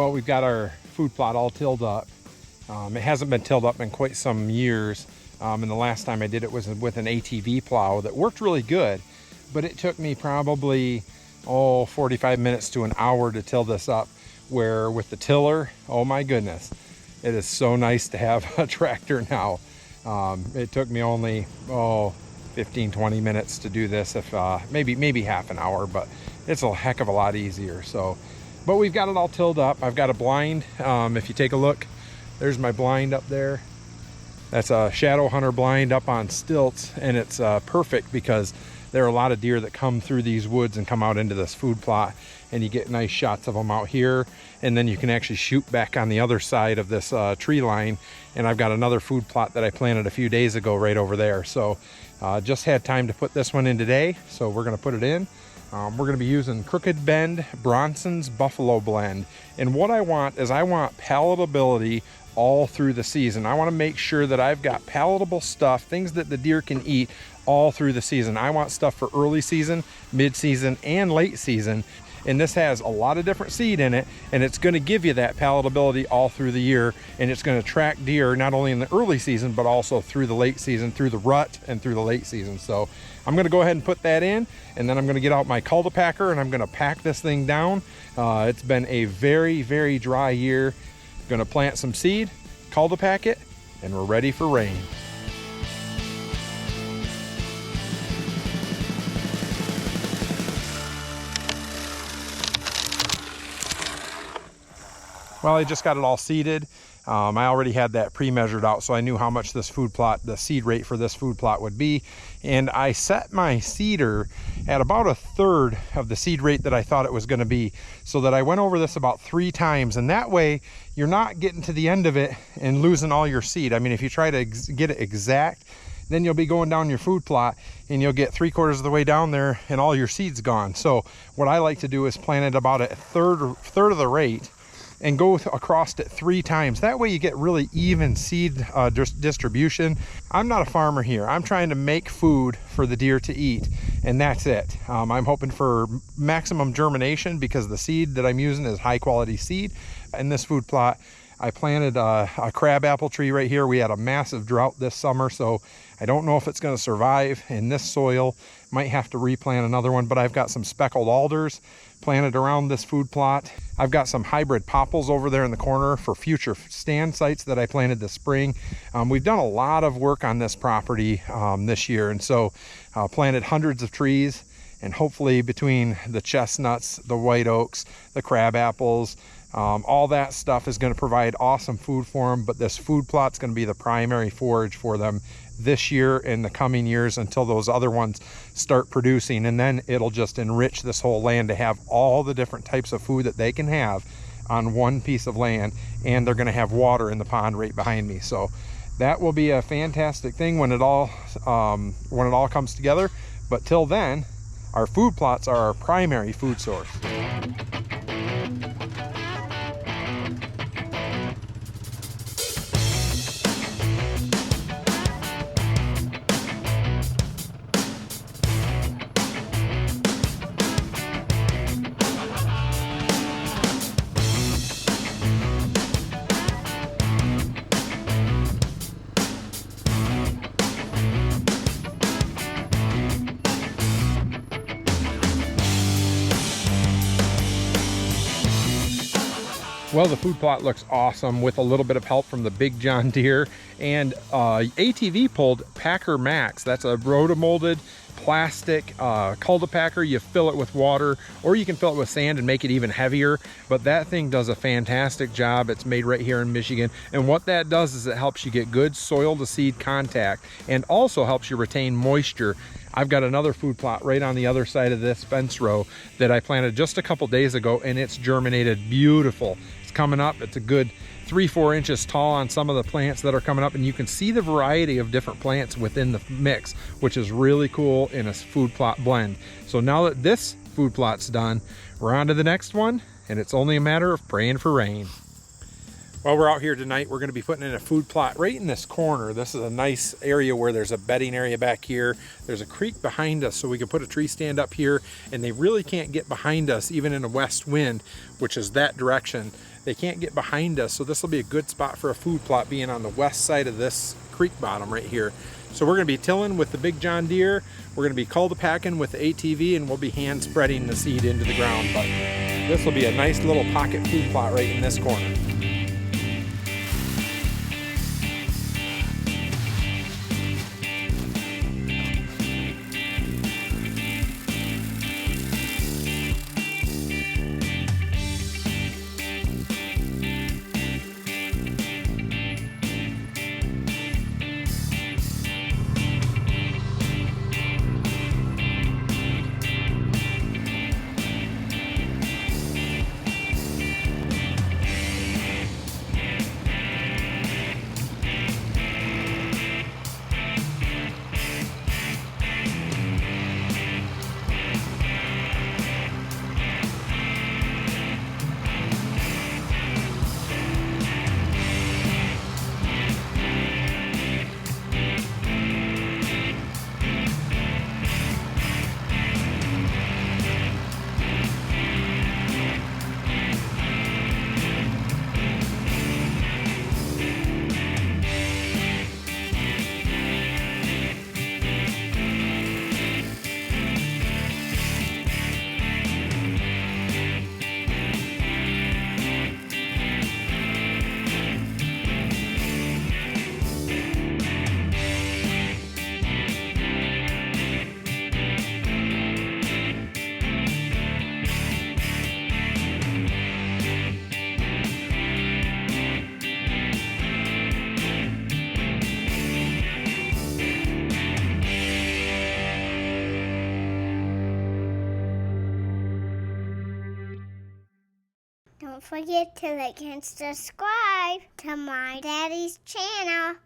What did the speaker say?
Well, we've got our food plot all tilled up. It hasn't been tilled up in quite some years. And the last time I did it was with an ATV plow that worked really good, but it took me probably 45 minutes to an hour to till this up, where with the tiller, oh my goodness, it is so nice to have a tractor now. It took me only 15-20 minutes to do this, if maybe half an hour, but it's a heck of a lot easier. So, but we've got it all tilled up. I've got a blind. If you take a look, there's my blind up there. That's a shadow hunter blind up on stilts, and it's perfect because there are a lot of deer that come through these woods and come out into this food plot, and you get nice shots of them out here, and then you can actually shoot back on the other side of this tree line. And I've got another food plot that I planted a few days ago right over there. So just had time to put this one in today, so we're going to put it in. We're going to be using Crooked Bend Bronson's Buffalo Blend, and what I want is palatability all through the season. I want to make sure that I've got palatable stuff, things that the deer can eat all through the season. I want stuff for early season, mid-season, and late season. And this has a lot of different seed in it, and it's going to give you that palatability all through the year, and it's going to attract deer not only in the early season but also through the late season, through the rut and through the late season. So I'm going to go ahead and put that in, and then I'm going to get out my cultipacker and I'm going to pack this thing down. It's been a very, very dry year. Going to plant some seed, cultipack it, and we're ready for rain. Well, I just got it all seeded. I already had that pre-measured out, so I knew how much this food plot, the seed rate for this food plot would be. And I set my seeder at about 1/3 of the seed rate that I thought it was going to be, so that I went over this about 3 times. And that way you're not getting to the end of it and losing all your seed. I mean, if you try to get it exact, then you'll be going down your food plot and you'll get 3/4 of the way down there and all your seed's gone. So what I like to do is plant it about 1/3 of the rate and go across it 3 times. That way you get really even seed distribution. I'm not a farmer here. I'm trying to make food for the deer to eat, and that's it. I'm hoping for maximum germination because the seed that I'm using is high quality seed. In this food plot, I planted a crab apple tree right here. We had a massive drought this summer, so I don't know if it's going to survive in this soil. Might have to replant another one, but I've got some speckled alders planted around this food plot. I've got some hybrid popples over there in the corner for future stand sites that I planted this spring. We've done a lot of work on this property this year, and so planted hundreds of trees, and hopefully between the chestnuts, the white oaks, the crab apples, all that stuff is going to provide awesome food for them. But this food plot's going to be the primary forage for them this year and the coming years until those other ones start producing, and then it'll just enrich this whole land to have all the different types of food that they can have on one piece of land. And they're going to have water in the pond right behind me, so that will be a fantastic thing when it all comes together. But till then, our food plots are our primary food source. Well, the food plot looks awesome with a little bit of help from the big John Deere and ATV pulled Packer Maxx. That's a rotomolded plastic cultipacker. You fill it with water, or you can fill it with sand and make it even heavier, but that thing does a fantastic job. It's made right here in Michigan, and what that does is it helps you get good soil to seed contact and also helps you retain moisture. I've got another food plot right on the other side of this fence row that I planted just a couple days ago, and it's germinated beautiful. It's coming up. It's a good 3-4 inches tall on some of the plants that are coming up, and you can see the variety of different plants within the mix, which is really cool in a food plot blend. So now that this food plot's done, we're on to the next one, and it's only a matter of praying for rain. Well, we're out here tonight. We're going to be putting in a food plot right in this corner. This is a nice area where there's a bedding area back here. There's a creek behind us, so we can put a tree stand up here, and they really can't get behind us even in a west wind, which is that direction. they can't get behind us. So this will be a good spot for a food plot, being on the west side of this creek bottom right here. So we're gonna be tilling with the big John Deere. We're gonna be cultipacking with the ATV, and we'll be hand spreading the seed into the ground. But this will be a nice little pocket food plot right in this corner. Don't forget to like and subscribe to my daddy's channel.